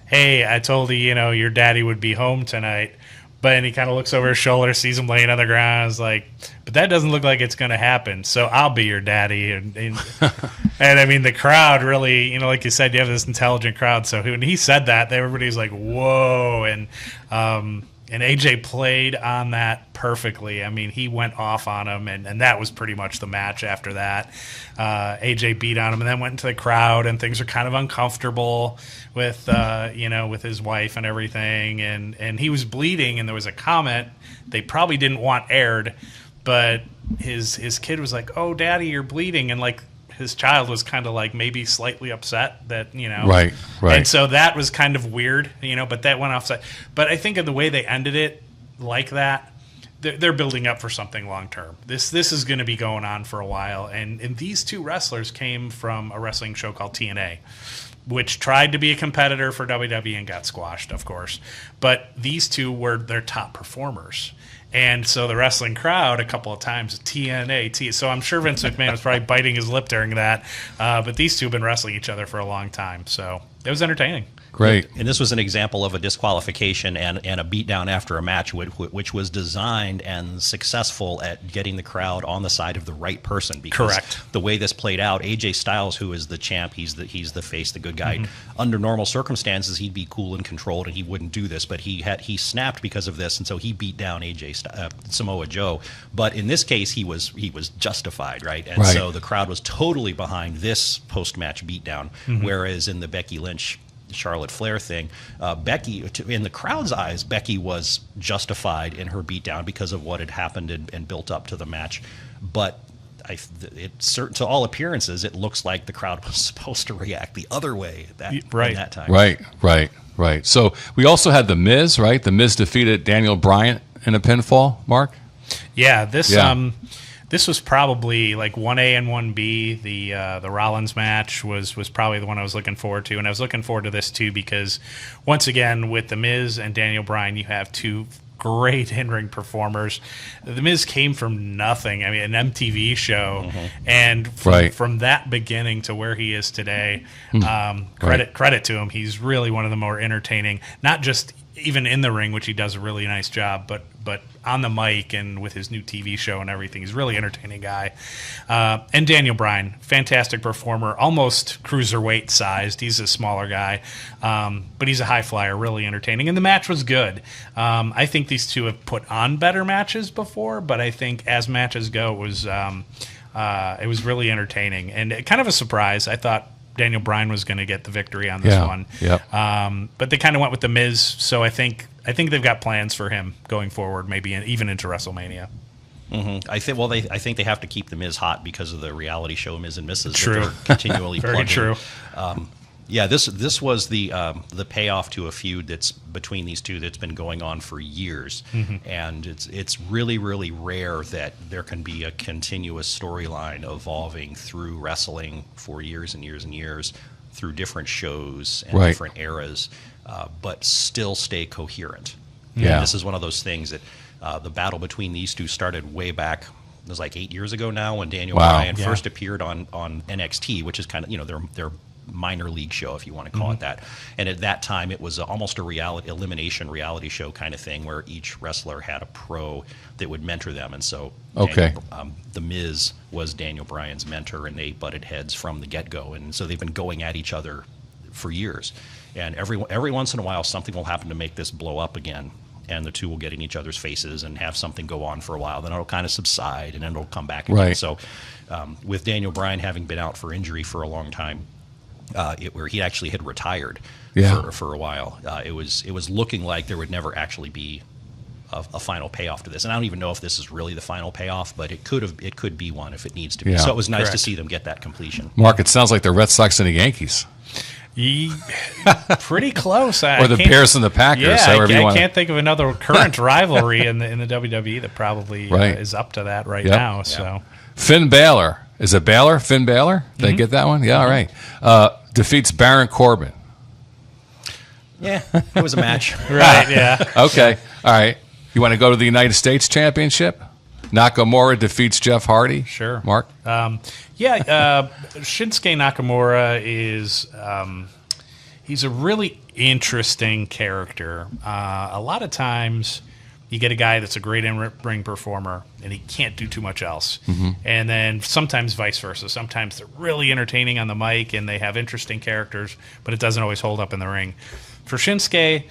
hey, I told you, your daddy would be home tonight. But he kind of looks over his shoulder, sees him laying on the ground, is like, but that doesn't look like it's going to happen, so I'll be your daddy. And I mean, the crowd really, like you said, you have this intelligent crowd. So when he said that, everybody's like, whoa. And AJ played on that perfectly. I mean, he went off on him, and that was pretty much the match after that. AJ beat on him and then went into the crowd, and things are kind of uncomfortable with, with his wife and everything. And he was bleeding, and there was a comment they probably didn't want aired, but his kid was like, oh, Daddy, you're bleeding. And, like, his child was kind of like maybe slightly upset that,
Right.
And so that was kind of weird, but that went offside. But I think of the way they ended it like that, they're building up for something long term. This is going to be going on for a while. And these two wrestlers came from a wrestling show called TNA, which tried to be a competitor for WWE and got squashed, of course. But these two were their top performers. And so the wrestling crowd a couple of times, TNA. So I'm sure Vince McMahon was probably biting his lip during that. But these two have been wrestling each other for a long time. So it was entertaining.
Great.
And this was an example of a disqualification and a beatdown after a match, which was designed and successful at getting the crowd on the side of the right person. Because
Correct.
The way this played out, AJ Styles, who is the champ, he's the face, the good guy. Under normal circumstances, he'd be cool and controlled, and he wouldn't do this. But he snapped because of this, and so he beat down Samoa Joe. But in this case, he was justified, right? And so the crowd was totally behind this post-match beatdown, whereas in the Becky Lynch Charlotte Flair thing, Becky, in the crowd's eyes, Becky was justified in her beatdown because of what had happened and built up to the match. But to all appearances, it looks like the crowd was supposed to react the other way in that time.
Right. So we also had The Miz, right? The Miz defeated Daniel Bryan in a pinfall, Mark?
Yeah, this was probably like 1A and 1B. The Rollins match was probably the one I was looking forward to, and I was looking forward to this too because once again with The Miz and Daniel Bryan, you have two great in-ring performers. The Miz came from nothing. I mean, an MTV show, and from that beginning to where he is today, credit to him. He's really one of the more entertaining, not just even in the ring, which he does a really nice job, but on the mic and with his new TV show and everything, he's a really entertaining guy. And Daniel Bryan, fantastic performer, almost cruiserweight sized. He's a smaller guy, but he's a high flyer, really entertaining. And the match was good. I think these two have put on better matches before, but I think as matches go, it was really entertaining and kind of a surprise. I thought Daniel Bryan was going to get the victory on this one.
Yep.
But they kind of went with The Miz, so I think they've got plans for him going forward, maybe even into WrestleMania.
Mm-hmm. I think they have to keep The Miz hot because of the reality show Miz and Mrs.
True.
that they're continually
Very
plugging.
true.
Yeah, this was the payoff to a feud that's between these two that's been going on for years, and it's really, really rare that there can be a continuous storyline evolving through wrestling for years and years and years through different shows and
Right.
different eras, but still stay coherent.
Yeah.
And this is one of those things that the battle between these two started way back. It was like 8 years ago now when Daniel
Wow.
Bryan
Yeah.
first appeared on NXT, which is kind of their minor league show, if you want to call it that. And at that time, it was almost a elimination reality show kind of thing where each wrestler had a pro that would mentor them. And so
Okay.
The Miz was Daniel Bryan's mentor, and they butted heads from the get-go. And so they've been going at each other for years. And every once in a while, something will happen to make this blow up again. And the two will get in each other's faces and have something go on for a while. Then it'll kind of subside, and then it'll come back again.
Right.
So with Daniel Bryan having been out for injury for a long time, where he actually had retired for a while, it was looking like there would never actually be a final payoff to this. And I don't even know if this is really the final payoff, but it could be one if it needs to be.
Yeah.
So it was nice to
Correct.
see them get that completion.
Mark, it sounds like the Red Sox and the Yankees,
Pretty close.
or the Bears and the Packers.
Yeah,
however you
I
want.
can't think of another current rivalry in the WWE that probably
Right.
is up to that right
Yep.
now. So
Finn Balor. Is it Balor? Finn Balor? Did I get that one? Yeah, all right. Defeats Baron Corbin.
Yeah, it was a match.
right, yeah.
Okay. All right. You want to go to the United States Championship? Nakamura defeats Jeff Hardy.
Sure.
Mark?
Shinsuke Nakamura is he's a really interesting character. A lot of times you get a guy that's a great in-ring performer and he can't do too much else. And then sometimes vice versa. Sometimes they're really entertaining on the mic and they have interesting characters, but it doesn't always hold up in the ring. For Shinsuke,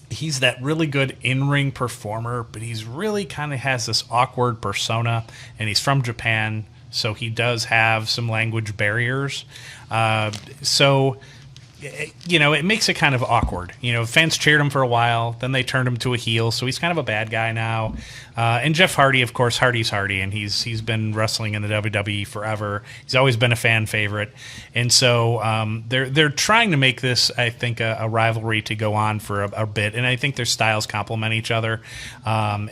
he's that really good in-ring performer, but he's really kind of has this awkward persona, and he's from Japan, so he does have some language barriers. It makes it kind of awkward. Fans cheered him for a while, then they turned him to a heel, so he's kind of a bad guy now. And Jeff Hardy, of course, Hardy's Hardy, and he's been wrestling in the WWE forever. He's always been a fan favorite, and so they're trying to make this, I think, a rivalry to go on for a bit, and I think their styles complement each other. Hardy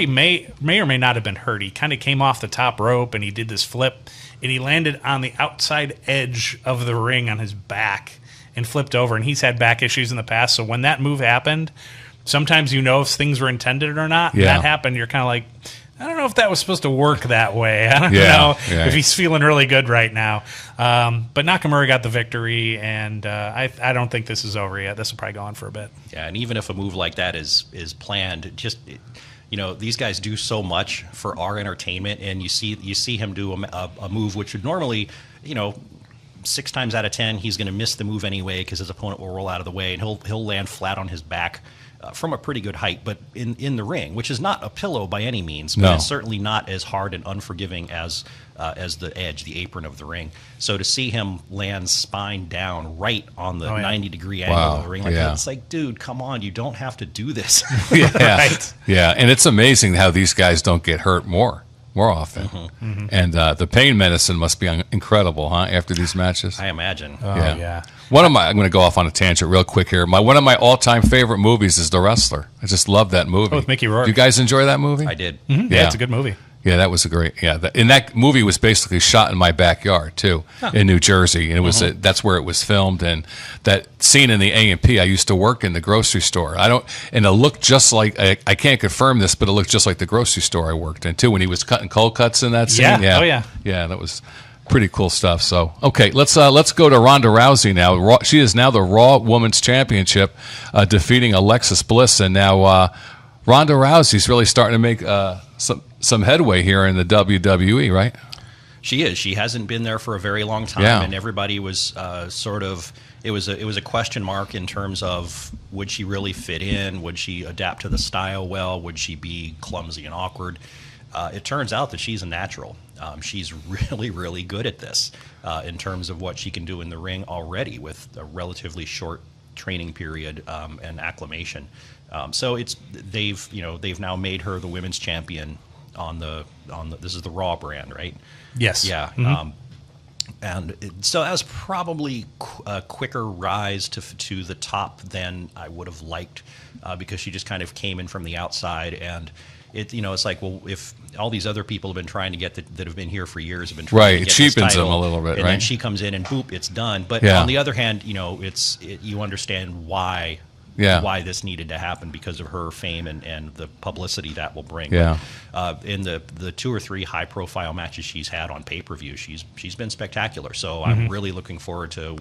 may or may not have been hurt. He kind of came off the top rope, and he did this flip, and he landed on the outside edge of the ring on his back and flipped over, and he's had back issues in the past, so when that move happened, sometimes if things were intended or not.
Yeah.
When that happened, you're kind of like, I don't know if that was supposed to work that way. I don't know
Yeah.
if he's feeling really good right now. But Nakamura got the victory, and I don't think this is over yet. This will probably go on for a bit.
Yeah, and even if a move like that is planned, these guys do so much for our entertainment, and you see him do a move which would normally, 6 times out of 10 he's going to miss the move anyway because his opponent will roll out of the way, and he'll land flat on his back from a pretty good height, but in the ring, which is not a pillow by any means, but
No.
it's certainly not as hard and unforgiving as the edge, the apron of the ring. So to see him land spine down right on the 90-degree angle
Wow.
of the ring like
Yeah.
that, it's like, dude, come on, you don't have to do this.
Yeah.
Right.
Yeah, and it's amazing how these guys don't get hurt more often. And the pain medicine must be incredible, huh, after these matches?
I imagine.
Oh,
Yeah.
yeah.
I'm going to go off on a tangent real quick here. One of my all-time favorite movies is The Wrestler. I just love that movie.
with Mickey Rourke.
Do you guys enjoy that movie?
I did.
Yeah, it's a good movie.
Yeah, that was a great. Yeah, and that movie was basically shot in my backyard too, in New Jersey, and it was that's where it was filmed. And that scene in the A&P, I used to work in the grocery store. And it looked just like I can't confirm this, but it looked just like the grocery store I worked in too when he was cutting cold cuts in that scene.
Yeah. Oh, yeah.
Yeah, that was Pretty cool stuff. So, okay, let's go to Ronda Rousey now. She is now the Raw Women's Championship, defeating Alexis Bliss, and now Ronda Rousey's really starting to make some headway here in the WWE, right?
She is. She hasn't been there for a very long time,
Yeah.
and everybody was sort of. It was a question mark in terms of would she really fit in? Would she adapt to the style well? Would she be clumsy and awkward? It turns out that she's a natural. She's really, really good at this in terms of what she can do in the ring already with a relatively short training period and acclimation. So they've now made her the women's champion on the this is the Raw brand, right?
Yes.
Yeah. So that was probably a quicker rise to the top than I would have liked because she just kind of came in from the outside, and it's like, well, if all these other people have been trying to get that have been here for years have been trying to get
It cheapens
this title,
them a little bit,
and
right?
then she comes in and boop, it's done. But
Yeah.
on the other hand, you understand why.
Yeah.
Why this needed to happen because of her fame and the publicity that will bring.
Yeah.
In the 2 or 3 high profile matches she's had on pay-per-view, she's been spectacular. So I'm really looking forward to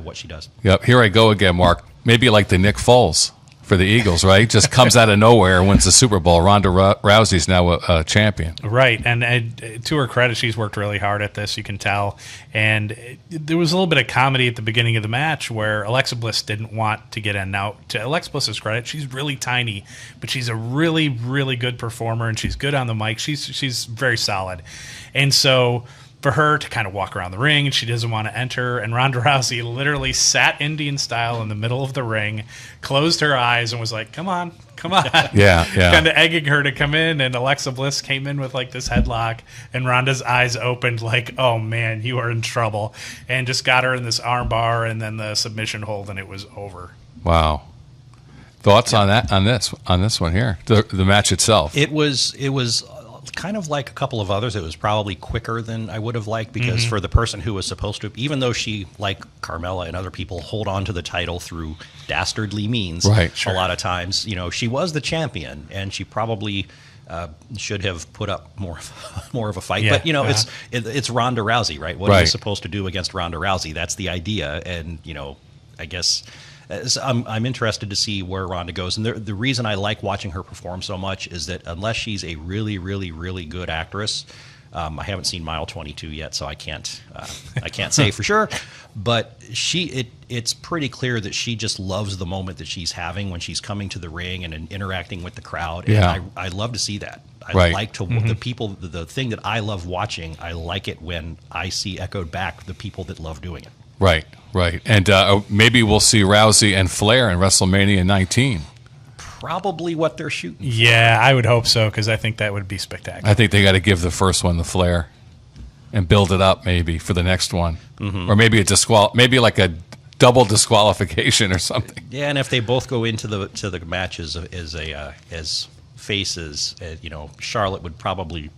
what she does.
Yep. Here I go again, Mark. Maybe like the Nick Foles for the Eagles, right? Just comes out of nowhere and wins the Super Bowl. Ronda Rousey's now a champion.
Right, and to her credit, she's worked really hard at this, you can tell. And there was a little bit of comedy at the beginning of the match where Alexa Bliss didn't want to get in. Now, to Alexa Bliss's credit, she's really tiny, but she's a really, really good performer, and she's good on the mic. She's very solid. And so for her to kind of walk around the ring, and she doesn't want to enter, and Ronda Rousey literally sat Indian style in the middle of the ring, closed her eyes, and was like, come on.
Yeah.
Kind of egging her to come in, and Alexa Bliss came in with like this headlock, and Ronda's eyes opened like, oh man, you are in trouble, and just got her in this arm bar and then the submission hold, and it was over.
Wow. Thoughts on this one here, the match itself?
It was kind of like a couple of others. It was probably quicker than I would have liked because for the person who was supposed to, even though she, like Carmella and other people, hold on to the title through dastardly means,
Right, sure.
a lot of times, she was the champion, and she probably should have put up more of a fight.
Yeah,
But it's Ronda Rousey, right? What are
Right.
you supposed to do against Ronda Rousey? That's the idea, and I guess. I'm interested to see where Ronda goes, and the reason I like watching her perform so much is that unless she's a really, really, really good actress, I haven't seen Mile 22 yet, so I can't say for sure. But it's pretty clear that she just loves the moment that she's having when she's coming to the ring and interacting with the crowd. And
Yeah.
I love to see that. I
Right.
like to the thing that I love watching. I like it when I see echoed back the people that love doing it.
Right. And maybe we'll see Rousey and Flair in WrestleMania 19.
Probably what they're shooting.
Yeah, I would hope so, because I think that would be spectacular.
I think they got to give the first one the Flair and build it up maybe for the next one. Or maybe maybe like a double disqualification or something.
Yeah, and if they both go into the matches as faces, Charlotte would probably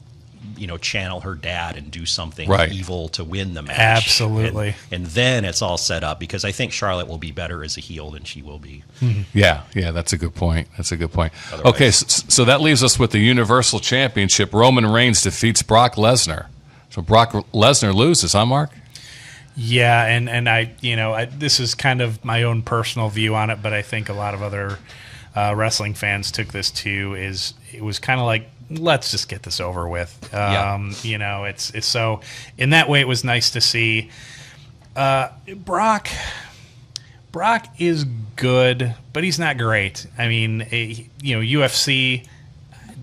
channel her dad and do something
Right.
evil to win the match.
Absolutely.
And then it's all set up because I think Charlotte will be better as a heel than she will be.
Yeah, that's a good point. Okay, so that leaves us with the Universal Championship. Roman Reigns defeats Brock Lesnar. So Brock Lesnar loses, huh, Mark?
Yeah, and I this is kind of my own personal view on it, but I think a lot of other wrestling fans took this too. It was kind of like, let's just get this over with. It's so in that way it was nice to see. Brock is good, but he's not great. I mean, UFC,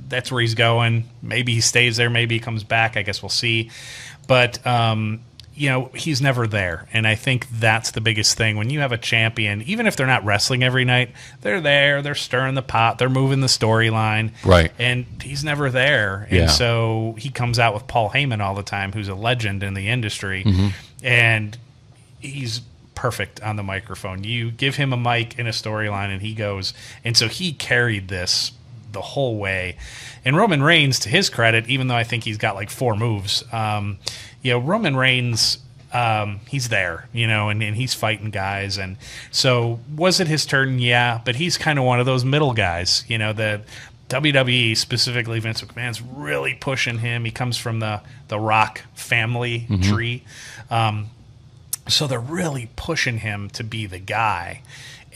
that's where he's going. Maybe he stays there, maybe he comes back. I guess we'll see. But he's never there. And I think that's the biggest thing. When you have a champion, even if they're not wrestling every night, they're there, they're stirring the pot, they're moving the storyline.
Right.
And he's never there.
Yeah.
And so he comes out with Paul Heyman all the time, who's a legend in the industry. And he's perfect on the microphone. You give him a mic in a storyline and he goes. And so he carried this the whole way. And Roman Reigns, to his credit, even though I think he's got like 4 moves, Roman Reigns, he's there, and he's fighting guys. And so was it his turn? Yeah, but he's kind of one of those middle guys, that WWE, specifically Vince McMahon's really pushing him. He comes from the Rock family tree. So they're really pushing him to be the guy.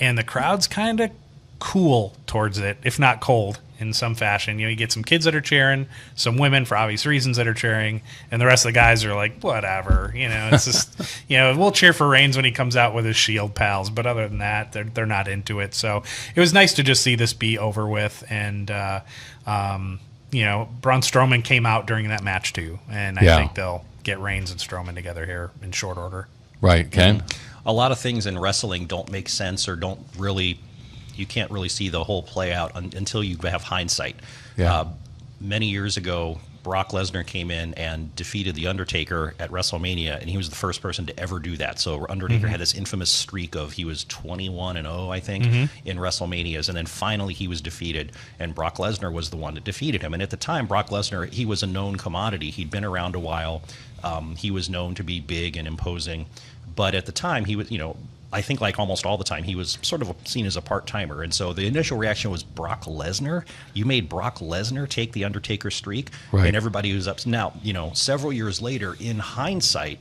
And the crowd's kind of cool towards it, if not cold in some fashion. You get some kids that are cheering, some women for obvious reasons that are cheering, and the rest of the guys are like, whatever. It's just, we'll cheer for Reigns when he comes out with his Shield pals, but other than that, they're not into it. So it was nice to just see this be over with, and Braun Strowman came out during that match too, and I think they'll get Reigns and Strowman together here in short order.
Right, Ken?
A lot of things in wrestling don't make sense or you can't really see the whole play out until you have hindsight.
Yeah.
Many years ago, Brock Lesnar came in and defeated The Undertaker at WrestleMania, and he was the first person to ever do that. So Undertaker had this infamous streak of he was 21-0, I think, in WrestleManias, and then finally he was defeated, and Brock Lesnar was the one that defeated him. And at the time, Brock Lesnar, he was a known commodity. He'd been around a while. He was known to be big and imposing. But at the time, he was, I think like almost all the time, he was sort of seen as a part-timer. And so the initial reaction was, Brock Lesnar? You made Brock Lesnar take the Undertaker streak?
Right.
And everybody was up. Now, several years later, in hindsight,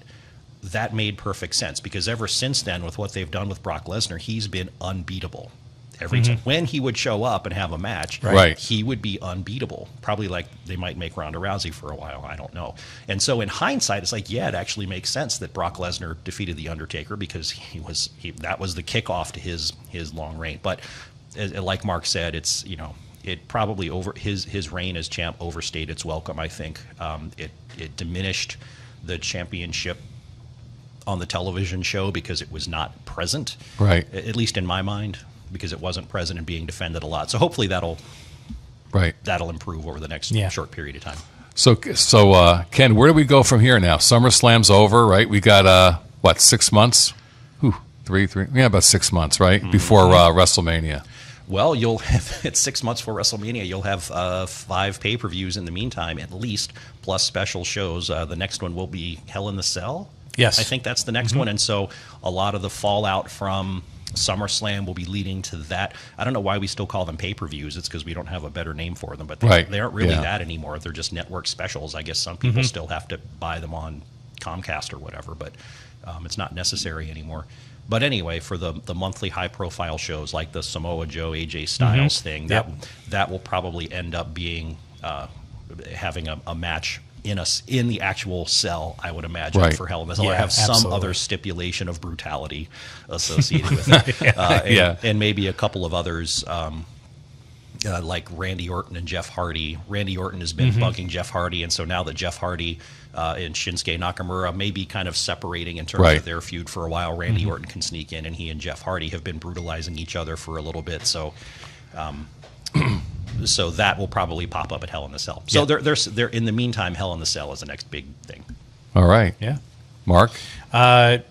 that made perfect sense, because ever since then, with what they've done with Brock Lesnar, he's been unbeatable. Every time when he would show up and have a match, he would be unbeatable. Probably like they might make Ronda Rousey for a while. I don't know. And so in hindsight, it's like, it actually makes sense that Brock Lesnar defeated The Undertaker, because that was the kickoff to his long reign. But like Mark said, it's it probably his reign as champ overstayed its welcome. I think it diminished the championship on the television show because it was not present.
Right.
At least in my mind, because it wasn't present and being defended a lot. So hopefully that'll improve over the next short period of time.
So Ken, where do we go from here now? SummerSlam's over, right? We got 6 months? Three. Yeah, about 6 months, right? Before WrestleMania.
Well, you'll have, it's 6 months for WrestleMania. You'll have 5 pay-per-views in the meantime, at least, plus special shows. The next one will be Hell in the Cell.
Yes.
I think that's the next one. And so a lot of the fallout from SummerSlam will be leading to that. I don't know why we still call them pay-per-views. It's because we don't have a better name for them. But they aren't really that anymore. They're just network specials. I guess some people still have to buy them on Comcast or whatever, but it's not necessary anymore. But anyway, for the monthly high-profile shows like the Samoa Joe, AJ Styles thing, that will probably end up being having a match in the actual cell, I would imagine, for Hell in a Cell, or have some other stipulation of brutality associated with it. And maybe a couple of others, like Randy Orton and Jeff Hardy. Randy Orton has been bugging Jeff Hardy, and so now that Jeff Hardy and Shinsuke Nakamura may be kind of separating in terms of their feud for a while, Randy Orton can sneak in, and he and Jeff Hardy have been brutalizing each other for a little bit. So so that will probably pop up at Hell in the Cell. So they're in the meantime, Hell in the Cell is the next big thing.
All right.
Yeah.
Mark?
There's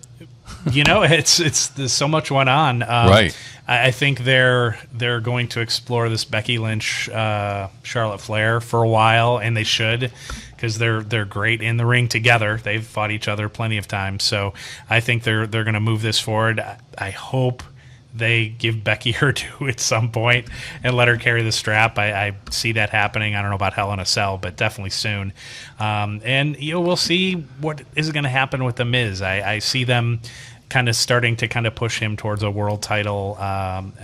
so much went on.
Right.
I think they're going to explore this Becky Lynch, Charlotte Flair for a while, and they should, because they're great in the ring together. They've fought each other plenty of times, so I think they're going to move this forward. I hope they give Becky her due at some point and let her carry the strap. I see that happening. I don't know about Hell in a Cell, but definitely soon. And we'll see what is going to happen with The Miz. I see them kind of starting to kind of push him towards a world title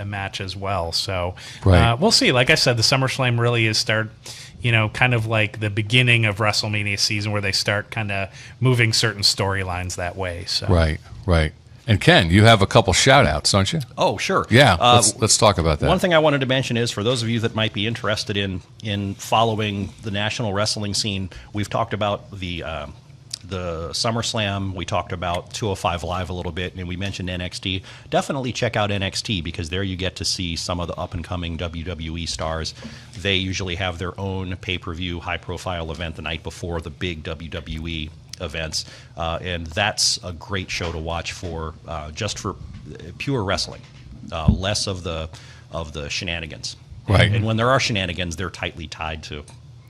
match as well. So we'll see. Like I said, the SummerSlam really is kind of like the beginning of WrestleMania season, where they start kind of moving certain storylines that way. So
Right. And Ken, you have a couple shout-outs, don't you?
Oh, sure.
Yeah, let's talk about that.
One thing I wanted to mention is, for those of you that might be interested in following the national wrestling scene, we've talked about the SummerSlam, we talked about 205 Live a little bit, and we mentioned NXT. Definitely check out NXT, because there you get to see some of the up-and-coming WWE stars. They usually have their own pay-per-view, high-profile event the night before the big WWE events, and that's a great show to watch for just for pure wrestling, less of the shenanigans.
Right.
And when there are shenanigans, they're tightly tied to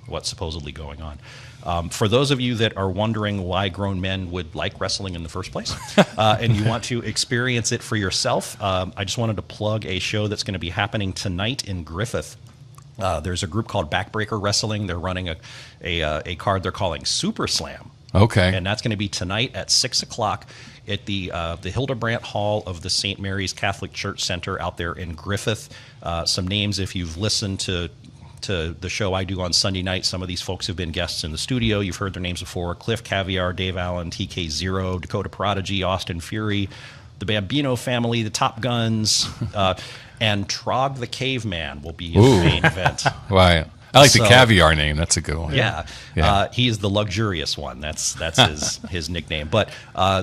what's supposedly going on. For those of you that are wondering why grown men would like wrestling in the first place, and you want to experience it for yourself, I just wanted to plug a show that's going to be happening tonight in Griffith. There's a group called Backbreaker Wrestling. They're running a card they're calling Super Slam.
Okay.
And that's going to be tonight at 6 o'clock at the Hildebrandt Hall of the St. Mary's Catholic Church Center out there in Griffith. Some names, if you've listened to the show I do on Sunday night, some of these folks have been guests in the studio. You've heard their names before: Cliff Caviar, Dave Allen, TK Zero, Dakota Prodigy, Austin Fury, the Bambino Family, the Top Guns, and Trog the Caveman will be in the main event.
Right. I like the caviar name. That's a good one.
Yeah. He is the luxurious one. That's his nickname. But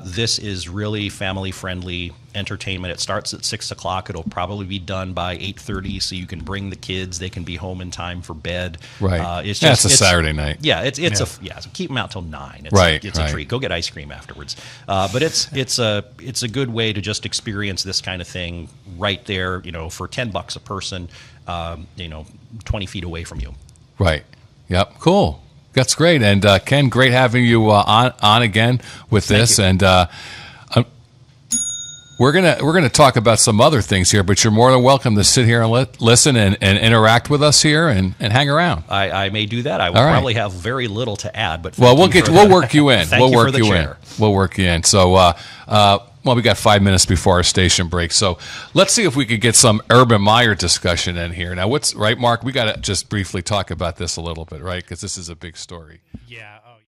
this is really family-friendly entertainment. It starts at 6 o'clock. It'll probably be done by 8:30, so you can bring the kids. They can be home in time for bed.
Right. It's a Saturday night.
Yeah. So keep them out till 9. It's a treat. Go get ice cream afterwards. But it's a good way to just experience this kind of thing right there. For $10 a person. 20 feet away from you.
Right. Yep. Cool. That's great. And Ken, great having you on again with this. And we're gonna talk about some other things here, but you're more than welcome to sit here and listen and interact with us here and hang around.
I may do that. I will probably have very little to add, but
we'll work you in.
We'll work
you in. So. Well, we got 5 minutes before our station break, so let's see if we could get some Urban Meyer discussion in here. Now, right, Mark? We got to just briefly talk about this a little bit, right? Because this is a big story.
Yeah.